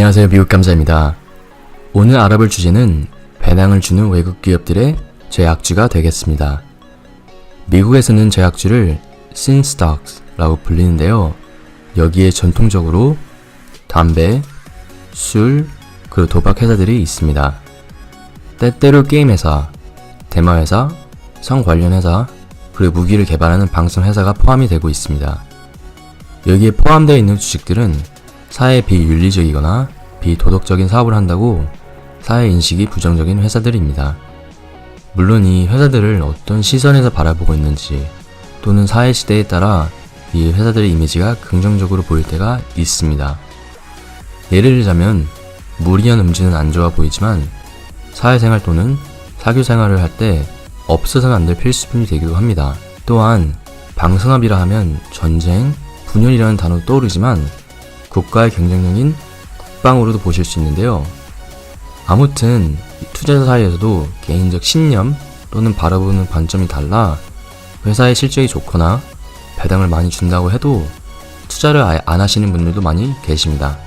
안녕하세요, 미국감자입니다. 오늘 알아볼 주제는 배당을 주는 외국 기업들의 제약주가 되겠습니다. 미국에서는 제약주를 sin stocks라고 불리는데요. 여기에 전통적으로 담배, 술, 그리고 도박 회사들이 있습니다. 때때로 게임 회사, 대마 회사, 성 관련 회사, 그리고 무기를 개발하는 방송 회사가 포함이 되고 있습니다. 여기에 포함되어 있는 주식들은 사회 비윤리적이거나 비도덕적인 사업을 한다고 사회 인식이 부정적인 회사들입니다. 물론 이 회사들을 어떤 시선에서 바라보고 있는지 또는 사회 시대에 따라 이 회사들의 이미지가 긍정적으로 보일 때가 있습니다. 예를 들자면 무리한 음주는 안 좋아 보이지만 사회생활 또는 사교생활을 할 때 없어서는 안 될 필수품이 되기도 합니다. 또한 방산업이라 하면 전쟁, 분열이라는 단어도 떠오르지만 국가의 경쟁력인 국방으로도 보실 수 있는데요. 아무튼 투자자 사이에서도 개인적 신념 또는 바라보는 관점이 달라 회사의 실적이 좋거나 배당을 많이 준다고 해도 투자를 아예 안 하시는 분들도 많이 계십니다.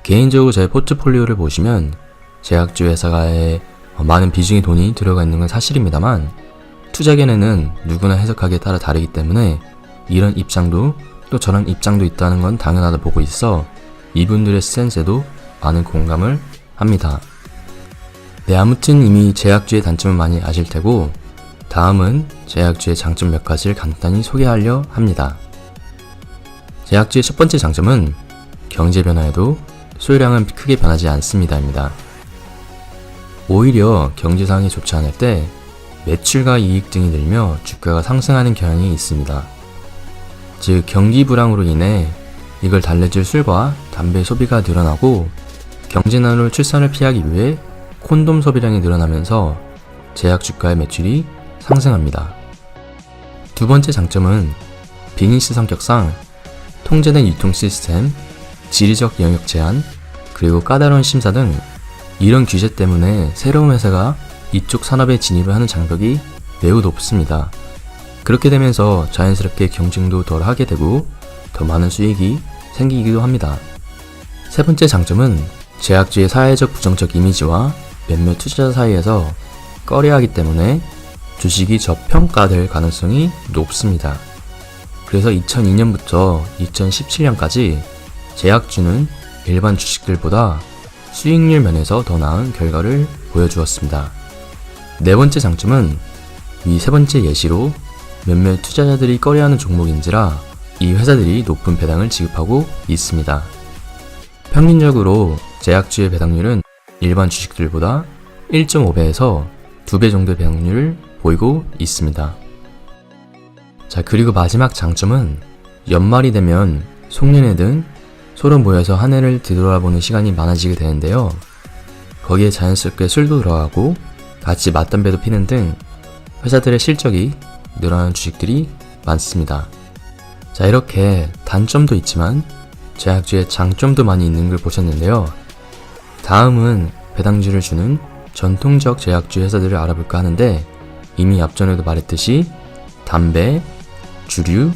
개인적으로 제 포트폴리오를 보시면 제약주 회사에 많은 비중의 돈이 들어가 있는 건 사실입니다만 투자 견해는 누구나 해석하기에 따라 다르기 때문에 이런 입장도 또 저런 입장도 있다는 건 당연하다 보고 있어 이분들의 스탠스에도 많은 공감을 합니다. 네, 아무튼 이미 제약주의 단점은 많이 아실 테고 다음은 제약주의 장점 몇 가지를 간단히 소개하려 합니다. 제약주의 첫 번째 장점은 경제 변화에도 수요량은 크게 변하지 않습니다입니다. 오히려 경제 상황이 좋지 않을 때 매출과 이익 등이 늘며 주가가 상승하는 경향이 있습니다. 즉 경기 불황으로 인해 이걸 달래줄 술과 담배 소비가 늘어나고 경제난으로 출산을 피하기 위해 콘돔 소비량이 늘어나면서 제약 주가의 매출이 상승합니다. 두 번째 장점은 비즈니스 성격상 통제된 유통 시스템, 지리적 영역 제한, 그리고 까다로운 심사 등 이런 규제 때문에 새로운 회사가 이쪽 산업에 진입을 하는 장벽이 매우 높습니다. 그렇게 되면서 자연스럽게 경쟁도 덜 하게 되고 더 많은 수익이 생기기도 합니다. 세 번째 장점은 제약주의 사회적 부정적 이미지와 몇몇 투자자 사이에서 꺼려하기 때문에 주식이 저평가될 가능성이 높습니다. 그래서 2002년부터 2017년까지 제약주는 일반 주식들보다 수익률 면에서 더 나은 결과를 보여주었습니다. 네 번째 장점은 이 세 번째 예시로 몇몇 투자자들이 꺼려하는 종목인지라 이 회사들이 높은 배당을 지급하고 있습니다. 평균적으로 제약주의 배당률은 일반 주식들보다 1.5배에서 2배 정도의 배당률을 보이고 있습니다. 자, 그리고 마지막 장점은 연말이 되면 송년회 등 서로 모여서 한 해를 뒤돌아보는 시간이 많아지게 되는데요. 거기에 자연스럽게 술도 들어가고 같이 맞담배도 피는 등 회사들의 실적이 늘어나는 주식들이 많습니다. 자, 이렇게 단점도 있지만 제약주의 장점도 많이 있는 걸 보셨는데요. 다음은 배당주를 주는 전통적 제약주 회사들을 알아볼까 하는데 이미 앞전에도 말했듯이 담배, 주류,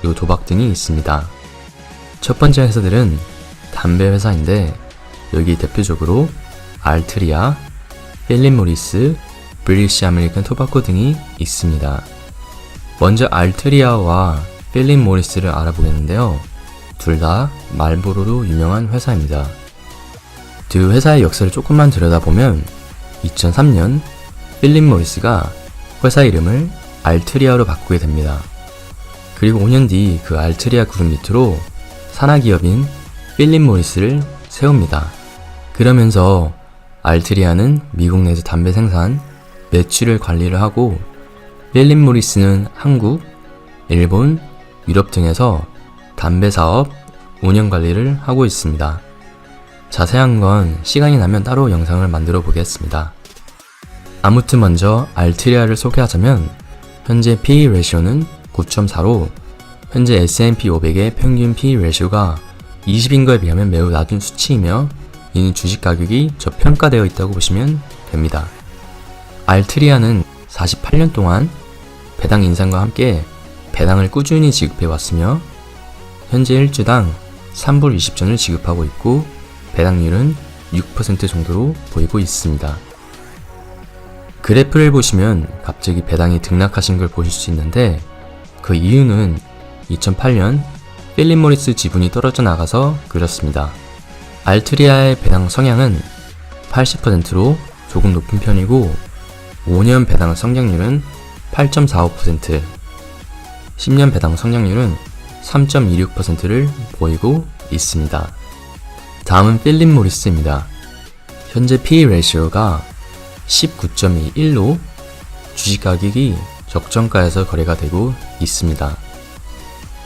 그리고 도박 등이 있습니다. 첫 번째 회사들은 담배 회사인데 여기 대표적으로 알트리아, 필립 모리스, 브리티시 아메리칸 토바코 등이 있습니다. 먼저 알트리아와 필립 모리스를 알아보겠는데요. 둘 다 말보로로 유명한 회사입니다. 두 회사의 역사를 조금만 들여다보면 2003년 필립 모리스가 회사 이름을 알트리아로 바꾸게 됩니다. 그리고 5년 뒤 그 알트리아 그룹 밑으로 산하기업인 필립 모리스를 세웁니다. 그러면서 알트리아는 미국 내에서 담배 생산, 매출을 관리를 하고 필립 모리스는 한국, 일본, 유럽 등에서 담배 사업, 운영 관리를 하고 있습니다. 자세한 건 시간이 나면 따로 영상을 만들어 보겠습니다. 아무튼 먼저 알트리아를 소개하자면 현재 PE 레시오는 9.4로 현재 S&P 500의 평균 PE 레시오가 20인 거에 비하면 매우 낮은 수치이며 이는 주식 가격이 저평가되어 있다고 보시면 됩니다. 알트리아는 48년 동안 배당 인상과 함께 배당을 꾸준히 지급해 왔으며 현재 1주당 3불 20전을 지급하고 있고 배당률은 6% 정도로 보이고 있습니다. 그래프를 보시면 갑자기 배당이 등락하신 걸 보실 수 있는데 그 이유는 2008년 필립 모리스 지분이 떨어져 나가서 그렇습니다. 알트리아의 배당 성향은 80%로 조금 높은 편이고 5년 배당 성장률은 8.45%, 10년 배당 성장률은 3.26%를 보이고 있습니다. 다음은 필립 모리스입니다. 현재 P/E 레이시오가 19.21로 주식 가격이 적정가에서 거래가 되고 있습니다.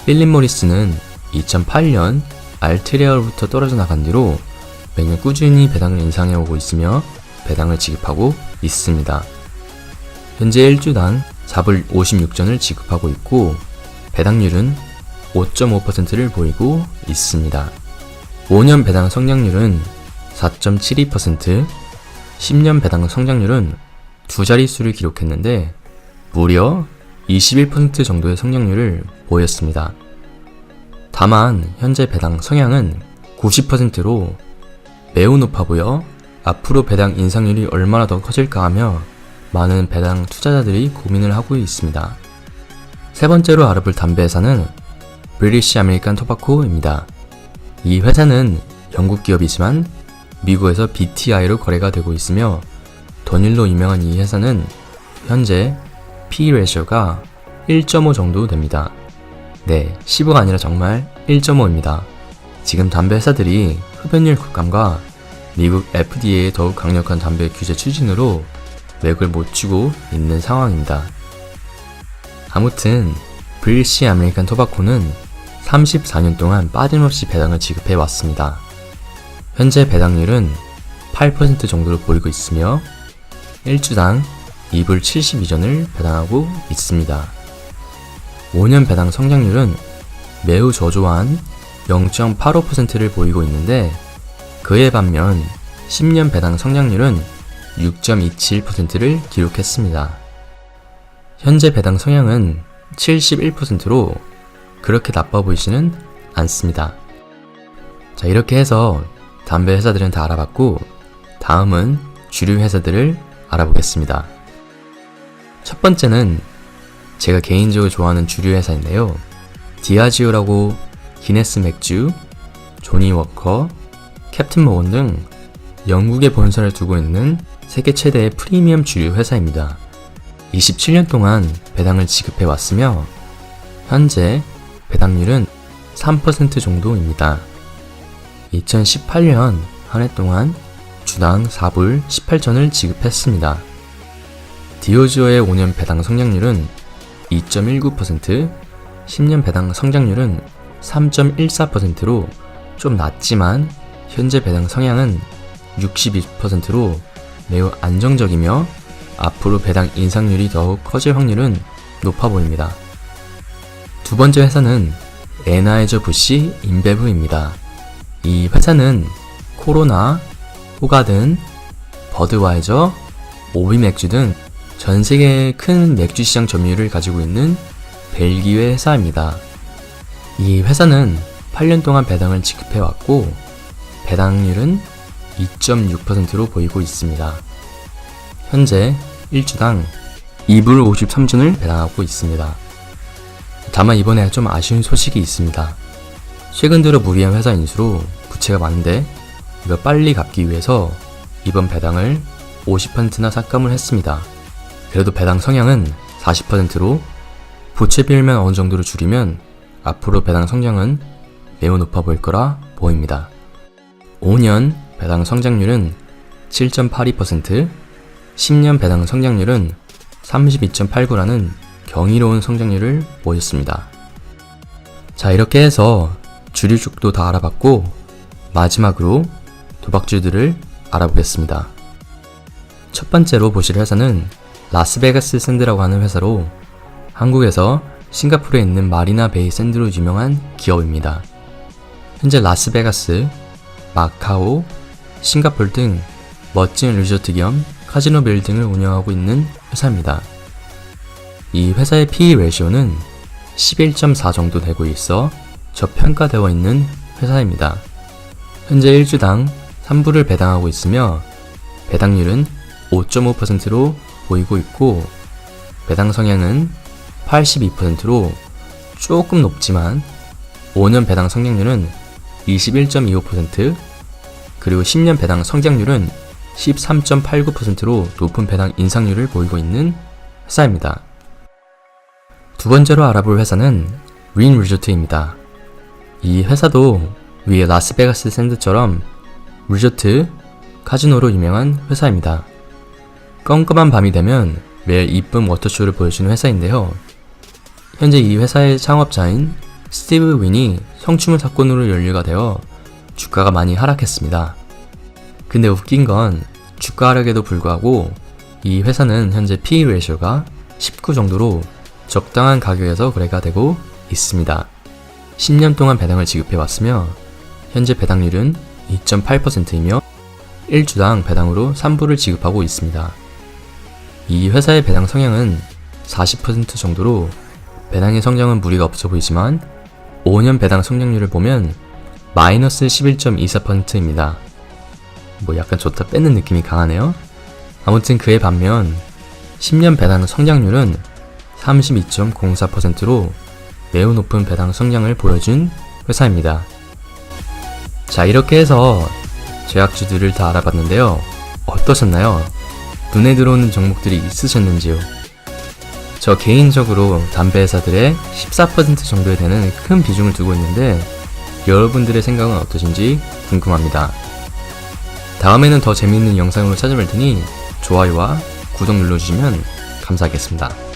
필립 모리스는 2008년 알트리아로부터 떨어져 나간 뒤로 매년 꾸준히 배당을 인상해 오고 있으며 배당을 지급하고 있습니다. 현재 1주당 4불 56전을 지급하고 있고 배당률은 5.5%를 보이고 있습니다. 5년 배당 성장률은 4.72%, 10년 배당 성장률은 두 자릿수를 기록했는데 무려 21% 정도의 성장률을 보였습니다. 다만 현재 배당 성향은 90%로 매우 높아 보여 앞으로 배당 인상률이 얼마나 더 커질까 하며 많은 배당 투자자들이 고민을 하고 있습니다. 세 번째로 알아볼 담배 회사는 브리티시 아메리칸 토바코입니다. 이 회사는 영국 기업이지만 미국에서 BTI로 거래가 되고 있으며 돈일로 유명한 이 회사는 현재 P/E 레이시오가 1.5 정도 됩니다. 네, 15가 아니라 정말 1.5입니다. 지금 담배 회사들이 흡연율 급감과 미국 FDA의 더욱 강력한 담배 규제 추진으로 맥을 못 추고 있는 상황입니다. 아무튼 브리티시 아메리칸 토바코는 34년 동안 빠짐없이 배당을 지급해 왔습니다. 현재 배당률은 8% 정도로 보이고 있으며 1주당 2불 72전을 배당하고 있습니다. 5년 배당 성장률은 매우 저조한 0.85%를 보이고 있는데 그에 반면 10년 배당 성장률은 6.27%를 기록했습니다. 현재 배당 성향은 71%로 그렇게 나빠 보이지는 않습니다. 자, 이렇게 해서 담배 회사들은 다 알아봤고 다음은 주류 회사들을 알아보겠습니다. 첫 번째는 제가 개인적으로 좋아하는 주류 회사인데요. 디아지오라고 기네스 맥주, 조니 워커, 캡틴 모건 등 영국에 본사를 두고 있는 세계 최대의 프리미엄 주류 회사입니다. 27년 동안 배당을 지급해 왔으며 현재 배당률은 3% 정도입니다. 2018년 한 해 동안 주당 4불 18전을 지급했습니다. 디아지오의 5년 배당 성장률은 2.19%, 10년 배당 성장률은 3.14%로 좀 낮지만 현재 배당 성향은 62%로 매우 안정적이며 앞으로 배당 인상률이 더욱 커질 확률은 높아 보입니다. 두 번째 회사는 에나이저부시 인베브입니다. 이 회사는 코로나, 호가든, 버드와이저, 오비맥주 등 전 세계의 큰 맥주 시장 점유율을 가지고 있는 벨기에 회사입니다. 이 회사는 8년 동안 배당을 지급해왔고 배당률은 2.6%로 보이고 있습니다. 현재 1주당 2불 53전을 배당하고 있습니다. 다만 이번에 좀 아쉬운 소식이 있습니다. 최근 들어 무리한 회사 인수로 부채가 많은데 이거 빨리 갚기 위해서 이번 배당을 50%나 삭감을 했습니다. 그래도 배당 성향은 40%로 부채 비율만 어느 정도로 줄이면 앞으로 배당 성장은 매우 높아 보일 거라 보입니다. 5년 배당 성장률은 7.82%, 10년 배당 성장률은 32.89라는 경이로운 성장률을 보였습니다. 자, 이렇게 해서 주류 쪽도 다 알아봤고 마지막으로 도박주들을 알아보겠습니다. 첫 번째로 보실 회사는 라스베가스 샌드라고 하는 회사로 한국에서 싱가포르에 있는 마리나 베이 샌드로 유명한 기업입니다. 현재 라스베가스, 마카오, 싱가포르 등 멋진 리조트 겸 카지노 빌딩을 운영하고 있는 회사입니다. 이 회사의 P/E 레이시오는 11.4 정도 되고 있어 저평가되어 있는 회사입니다. 현재 1주당 3부를 배당하고 있으며 배당률은 5.5%로 보이고 있고 배당 성향은 82%로 조금 높지만 5년 배당 성장률은 21.25% 그리고 10년 배당 성장률은 13.89%로 높은 배당 인상률을 보이고 있는 회사입니다. 두 번째로 알아볼 회사는 윈 리조트입니다. 이 회사도 위에 라스베가스 샌드처럼 리조트, 카지노로 유명한 회사입니다. 껌껌한 밤이 되면 매일 이쁜 워터쇼를 보여주는 회사인데요. 현재 이 회사의 창업자인 스티브 윈이 성추문 사건으로 연루가 되어 주가가 많이 하락했습니다. 근데 웃긴 건 주가 하락에도 불구하고 이 회사는 현재 PE 레이쇼가 19 정도로 적당한 가격에서 거래가 되고 있습니다. 10년 동안 배당을 지급해왔으며 현재 배당률은 2.8%이며 1주당 배당으로 3부를 지급하고 있습니다. 이 회사의 배당 성향은 40% 정도로 배당의 성장은 무리가 없어 보이지만 5년 배당 성장률을 보면 마이너스 11.24%입니다. 뭐 약간 좋다 뺏는 느낌이 강하네요. 아무튼 그에 반면 10년 배당 성장률은 32.04%로 매우 높은 배당 성장을 보여준 회사입니다. 자, 이렇게 해서 제약주들을 다 알아봤는데요. 어떠셨나요? 눈에 들어오는 종목들이 있으셨는지요? 저 개인적으로 담배 회사들의 14% 정도에 되는 큰 비중을 두고 있는데 여러분들의 생각은 어떠신지 궁금합니다. 다음에는 더 재미있는 영상으로 찾아뵐 테니 좋아요와 구독 눌러주시면 감사하겠습니다.